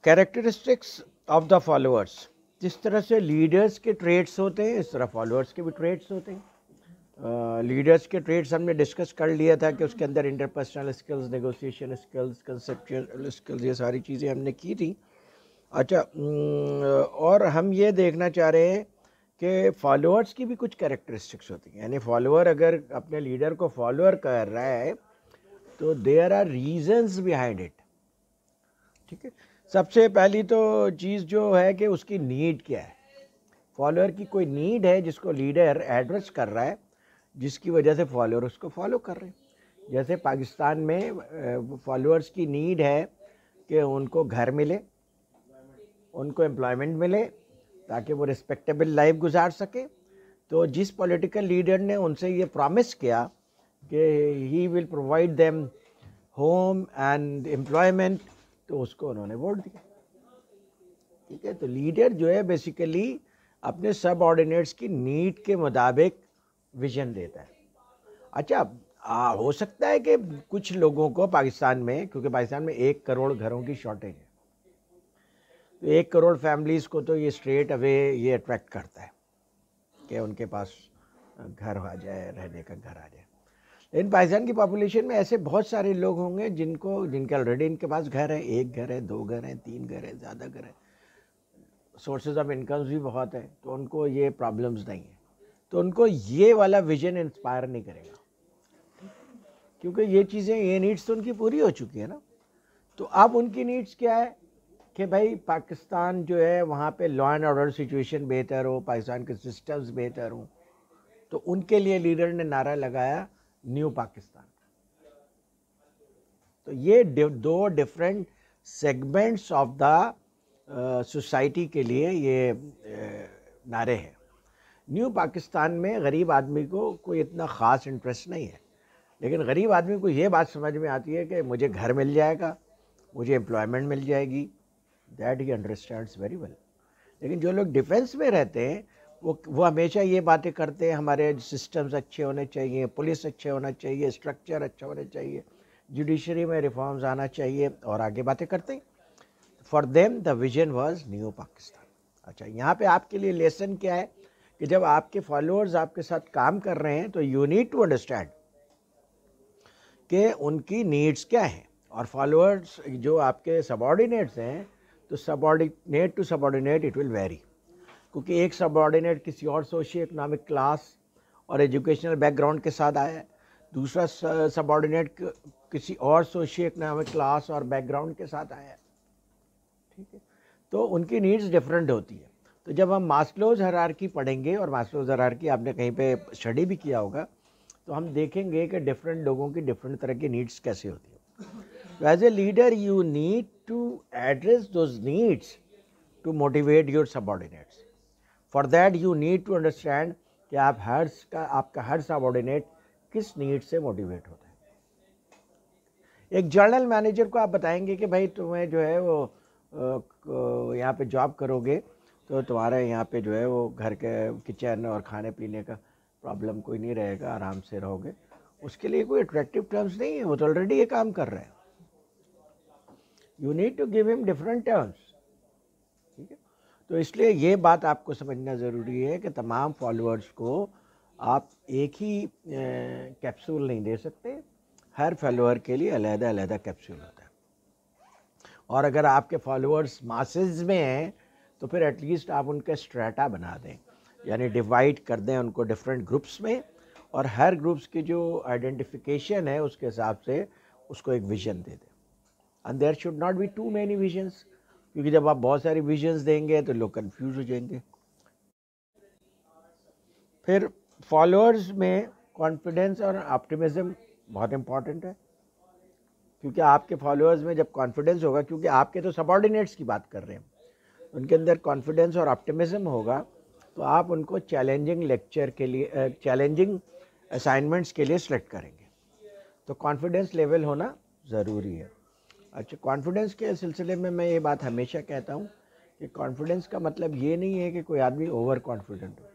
Characteristics of the followers. جس طرح سے لیڈرس کے ٹریٹس ہوتے ہیں اس طرح فالوورس کے بھی ٹریٹس ہوتے ہیں. لیڈرس کے ٹریٹس ہم نے ڈسکس کر لیا تھا کہ اس کے اندر interpersonal skills, negotiation skills, conceptual skills, یہ ساری چیزیں ہم نے کی تھیں. اچھا، اور ہم یہ دیکھنا چاہ رہے ہیں کہ فالوورس کی بھی کچھ کیریکٹرسٹکس ہوتی ہیں. یعنی فالوور اگر اپنے لیڈر کو فالوور کر رہا ہے تو there are reasons behind it. ٹھیک ہے، سب سے پہلی تو چیز جو ہے کہ اس کی نیڈ کیا ہے. فالوور کی کوئی نیڈ ہے جس کو لیڈر ایڈریس کر رہا ہے، جس کی وجہ سے فالوور اس کو فالو کر رہے ہیں. جیسے پاکستان میں فالوورس کی نیڈ ہے کہ ان کو گھر ملے، ان کو امپلائمنٹ ملے تاکہ وہ رسپیکٹیبل لائف گزار سکے. تو جس پولیٹیکل لیڈر نے ان سے یہ پرومس کیا کہ he will provide them home and employment, تو اس کو انہوں نے ووٹ دیا. ٹھیک ہے، تو لیڈر جو ہے بیسیکلی اپنے سب آرڈینیٹس کی نیڈ کے مطابق ویژن دیتا ہے. اچھا، ہو سکتا ہے کہ کچھ لوگوں کو پاکستان میں، کیونکہ پاکستان میں 1 کروڑ گھروں کی شارٹیج ہے، تو 1 کروڑ فیملیز کو تو یہ اسٹریٹ اوے یہ اٹریکٹ کرتا ہے کہ ان کے پاس گھر آ جائے، رہنے کا گھر آ جائے. لیکن پاکستان کی پاپولیشن میں ایسے بہت سارے لوگ ہوں گے جن کے آلریڈی ان کے پاس گھر ہے، 1 گھر ہے، 2 گھر ہیں، 3 گھر ہیں، زیادہ گھر ہے، سورسز آف انکمز بھی بہت ہیں، تو ان کو یہ پرابلمز نہیں ہیں. تو ان کو یہ والا ویژن انسپائر نہیں کرے گا، کیونکہ یہ چیزیں، یہ نیڈس تو ان کی پوری ہو چکی ہے نا. تو اب ان کی نیڈس کیا ہے کہ بھائی پاکستان جو ہے وہاں پہ لا اینڈ آرڈر سچویشن بہتر ہو، پاکستان کے سسٹمز بہتر ہوں. تو ان کے لیے لیڈر نے نعرہ لگایا نیو پاکستان. تو یہ 2 different segments of the society کے لیے یہ نعرے ہیں. نیو پاکستان میں غریب آدمی کو کوئی اتنا خاص انٹرسٹ نہیں ہے، لیکن غریب آدمی کو یہ بات سمجھ میں آتی ہے کہ مجھے گھر مل جائے گا، مجھے امپلائمنٹ مل جائے گی، that he understands very well. لیکن جو لوگ ڈیفینس میں رہتے ہیں وہ ہمیشہ یہ باتیں کرتے ہیں ہمارے سسٹمز اچھے ہونے چاہیے، پولیس اچھے ہونا چاہیے، اسٹرکچر اچھا ہونا چاہیے، جوڈیشری میں ریفارمز آنا چاہیے، اور آگے باتیں کرتے ہیں. For them the vision was new Pakistan. اچھا، یہاں پہ آپ کے لیے لیسن کیا ہے کہ جب آپ کے فالوورز آپ کے ساتھ کام کر رہے ہیں تو یو نیڈ ٹو انڈرسٹینڈ کہ ان کی نیڈس کیا ہیں. اور فالوورز جو آپ کے سب آرڈینیٹس ہیں تو subordinate to subordinate it will vary, کیونکہ ایک سب آرڈینیٹ کسی اور سوشل اکنامک کلاس اور ایجوکیشنل بیک گراؤنڈ کے ساتھ آیا ہے، دوسرا سب آرڈینیٹ کسی اور سوشل اکنامک کلاس اور بیک گراؤنڈ کے ساتھ آیا ہے. ٹھیک ہے، تو ان کی نیڈس ڈفرینٹ ہوتی ہے. تو جب ہم ماسلوز ہیرارکی پڑھیں گے، اور ماسلوز ہیرارکی آپ نے کہیں پہ اسٹڈی بھی کیا ہوگا، تو ہم دیکھیں گے کہ ڈفرینٹ لوگوں کی ڈفرینٹ طرح کی نیڈس کیسے ہوتی ہیں. تو as a leader you need to address those needs to motivate your subordinates. For that you need to understand کہ آپ کا ہر سب آرڈینیٹ کس نیڈ سے موٹیویٹ ہوتا ہے. ایک جنرل مینیجر کو آپ بتائیں گے کہ بھائی تمہیں جو ہے وہ یہاں پہ جاب کرو گے تو تمہارے یہاں پہ جو ہے وہ گھر کے کچن اور کھانے پینے کا پرابلم کوئی نہیں رہے گا، آرام سے رہو گے. اس کے لیے کوئی اٹریکٹیو ٹرمز نہیں ہے، وہ تو آلریڈی یہ کام کر رہے ہیں. یو نیڈ ٹو گیو ہم ڈفرینٹ ٹرمز. ٹھیک ہے، تو اس لیے یہ بات آپ کو سمجھنا ضروری ہے کہ تمام فالوورز کو آپ ایک ہی کیپسول نہیں دے سکتے، ہر فالوور کے لیے علیحدہ علیحدہ کیپسول ہوتا ہے. اور اگر آپ کے فالوورز ماسز میں ہیں تو پھر ایٹ لیسٹ آپ ان کے اسٹریٹا بنا دیں، یعنی ڈیوائڈ کر دیں ان کو ڈفرینٹ گروپس میں، اور ہر گروپس کی جو آئیڈینٹیفیکیشن ہے اس کے حساب سے اس کو ایک ویژن دے دیں. And there should not be too many visions, کیونکہ جب آپ بہت ساری ویژنس دیں گے تو لوگ کنفیوز ہو جائیں گے. پھر فالوورز میں کانفیڈنس اور آپٹیمزم بہت امپورٹنٹ ہے، کیونکہ آپ کے فالوورز میں جب کانفیڈنس ہوگا، کیونکہ آپ کے تو سب آرڈینیٹس کی بات کر رہے ہیں، ان کے اندر کانفیڈنس اور آپٹیمزم ہوگا تو آپ ان کو چیلنجنگ لیکچر کے لیے، چیلنجنگ اسائنمنٹس کے لیے سلیکٹ کریں گے. تو کانفیڈنس لیول ہونا ضروری ہے. اچھا، کانفیڈنس کے سلسلے میں میں یہ بات ہمیشہ کہتا ہوں کہ کانفیڈنس کا مطلب یہ نہیں ہے کہ کوئی آدمی اوور کانفیڈنٹ ہو.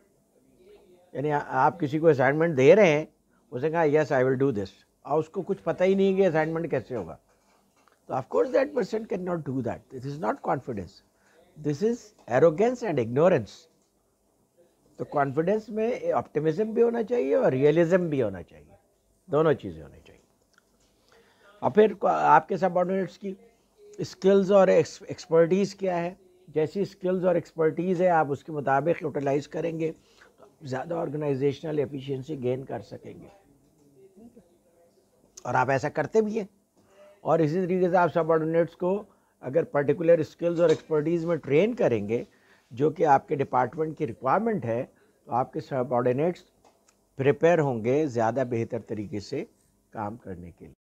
یعنی آپ کسی کو اسائنمنٹ دے رہے ہیں، اسے کہا یس آئی ول ڈو دس، اور اس کو کچھ پتہ ہی نہیں کہ اسائنمنٹ کیسے ہوگا، تو of course that person can not do that. This is not confidence, this is arrogance and ignorance. تو کانفیڈینس میں آپٹیمزم بھی ہونا چاہیے اور ریئلزم بھی ہونا چاہیے, دونوں چیزیں ہونی چاہیے. اور پھر آپ کے سب آرڈینیٹس کی اسکلز اور ایکسپرٹیز کیا ہے. جیسی اسکلز اور ایکسپرٹیز ہے آپ اس کے مطابق یوٹیلائز کریں گے تو زیادہ آرگنائزیشنل ایفیشینسی گین کر سکیں گے, اور آپ ایسا کرتے بھی ہیں. اور اسی طریقے سے آپ سب آرڈینیٹس کو اگر پرٹیکولر اسکلز اور ایکسپرٹیز میں ٹرین کریں گے جو کہ آپ کے ڈپارٹمنٹ کی ریکوائرمنٹ ہے, تو آپ کے سب آرڈینیٹس پریپیئر ہوں گے زیادہ بہتر طریقے سے کام کرنے کے لیے.